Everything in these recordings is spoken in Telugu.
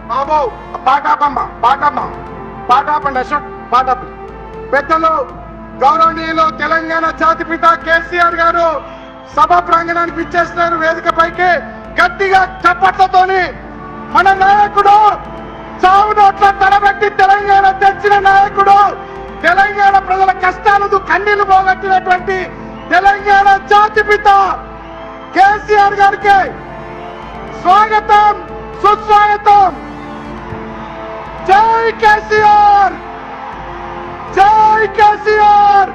బాబు పాటాపమ్మ పాటమ్మ పాటాపండి అశోక్ పాటాపి పెద్దలు గౌరవనీయులు తెలంగాణ జాతిపిత కేసీఆర్ గారు సభ ప్రాంగణానికి ఇచ్చేస్తున్నారు. వేదికపైకి గట్టిగా చప్పట్లతోని మన నాయకుడు చావు నోట్ల తలబెట్టి తెలంగాణ తెచ్చిన నాయకుడు, తెలంగాణ ప్రజల కష్టాలకు కన్నీళ్లు పోగొట్టినటువంటి తెలంగాణ జాతిపిత కేసీఆర్ గారికి స్వాగతం సుస్వాగతం. జై కేసీఆర్, జై కేసీఆర్,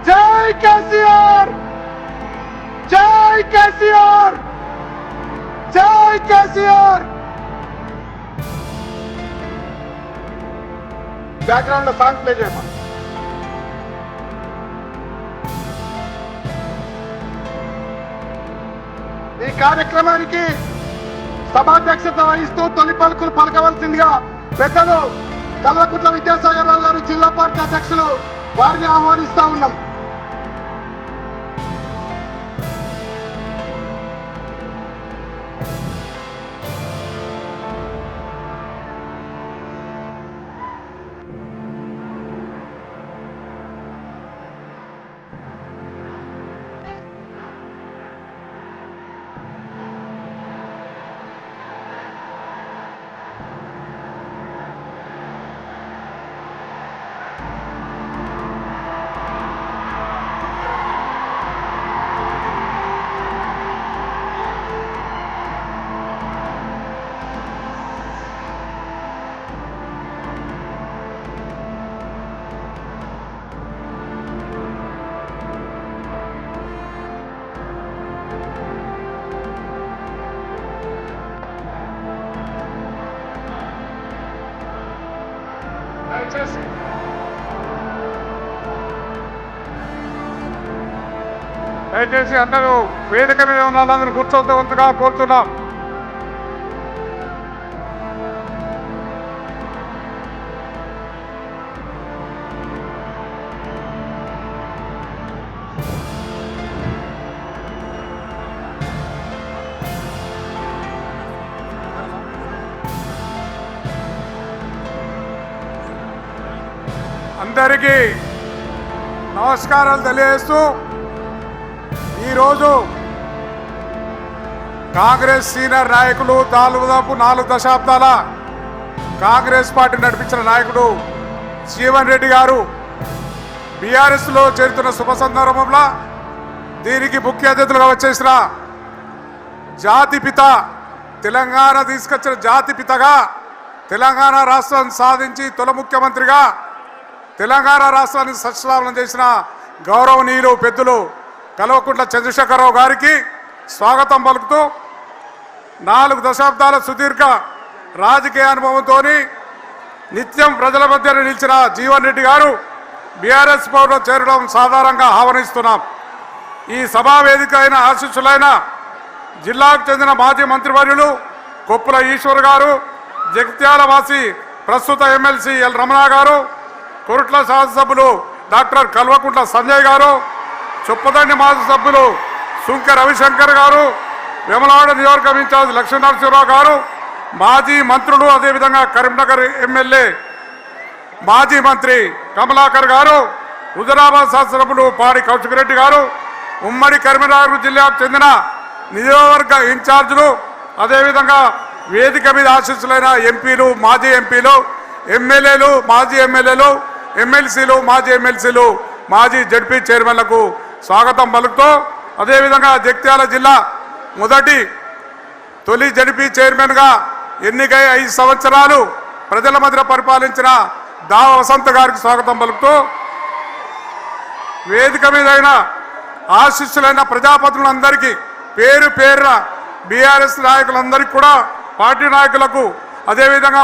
జై కేసీఆర్, జై కేసీఆర్, జై కేసీఆర్. బ్యాక్గ్రౌండ్ లో సాంగ్ ప్లే చేయమా. ఈ కార్యక్రమానికి సభాధ్యక్షత వహిస్తూ తొలి పలుకులు పలకవలసిందిగా పెద్దలు కల్వకుంట్ల విద్యాసాగర్ రావు గారు జిల్లా పార్టీ అధ్యక్షులు వారిని ఆహ్వానిస్తా ఉన్నాం. దయచేసి అందరూ వేదిక మీద ఉన్న వాళ్ళందరూ కూర్చోవద్దుగా కోరుతున్నాం. అందరికీ నమస్కారాలు తెలియజేస్తూ ఈరోజు కాంగ్రెస్ సీనియర్ నాయకులు దాదాపు 4 దశాబ్దాల కాంగ్రెస్ పార్టీ నడిపించిన నాయకుడు జీవన్ రెడ్డి గారు బీఆర్ఎస్లో చేరుతున్న శుభ సందర్భంలో దీనికి ముఖ్య అతిథులుగా వచ్చేసిన జాతిపిత, తెలంగాణ తీసుకొచ్చిన జాతిపితగా, తెలంగాణ రాష్ట్రాన్ని సాధించి తొలి ముఖ్యమంత్రిగా తెలంగాణ రాష్ట్రాన్ని సస్యశ్యామలం చేసిన గౌరవనీయులు పెద్దలు కల్వకుంట్ల చంద్రశేఖరరావు గారికి స్వాగతం పలుకుతూ 4 దశాబ్దాల సుదీర్ఘ రాజకీయ అనుభవంతో నిత్యం ప్రజల మధ్య నిలిచిన జీవన్ రెడ్డి గారు బీఆర్ఎస్ పౌరులు చేరడం సాధారణంగా ఆహ్వానిస్తున్నాం. ఈ సభా వేదిక అయిన ఆశీస్సులైన జిల్లాకు చెందిన మాజీ మంత్రివర్యులు కొప్పుల ఈశ్వర్ గారు, జగిత్యాల వాసి ప్రస్తుత ఎమ్మెల్సీ ఎల్ రమణ గారు, కొరుట్ల శాసనసభ్యులు డాక్టర్ కల్వకుంట్ల సంజయ్ గారు, చొప్పదండి మాజీ సభ్యులు సుంక రవిశంకర్ గారు, వేములవాడ నియోజకవర్గం ఇన్ఛార్జ్ లక్ష్మీనరసింహరావు గారు, మాజీ మంత్రులు అదేవిధంగా కరీంనగర్ ఎమ్మెల్యే మాజీ మంత్రి కమలాకర్ గారు, హుజరాబాద్ శాసనసభ్యులు పాడి కౌశిక్ గారు, ఉమ్మడి కరీంనగర్ జిల్లాకు చెందిన నియోజకవర్గ ఇన్ఛార్జీలు, అదేవిధంగా వేదిక మీద ఆశీస్సులైన ఎంపీలు, మాజీ ఎంపీలు, ఎమ్మెల్యేలు, మాజీ ఎమ్మెల్యేలు, ఎమ్మెల్సీలు, మాజీ ఎమ్మెల్సీలు, మాజీ జడ్పీ చైర్మన్లకు స్వాగతం పలుకుతూ, అదేవిధంగా జగిత్యాల జిల్లా తొలి జడ్పీ చైర్మన్గా ఎన్నికై 5 సంవత్సరాలు ప్రజల మధ్య పరిపాలించిన దావ వసంత గారికి స్వాగతం పలుకుతూ, వేదిక మీద ఆశీస్సులైన ప్రజాప్రతినిధులందరికీ పేరు పేరున బీఆర్ఎస్ నాయకులందరికీ కూడా, పార్టీ నాయకులకు, అదేవిధంగా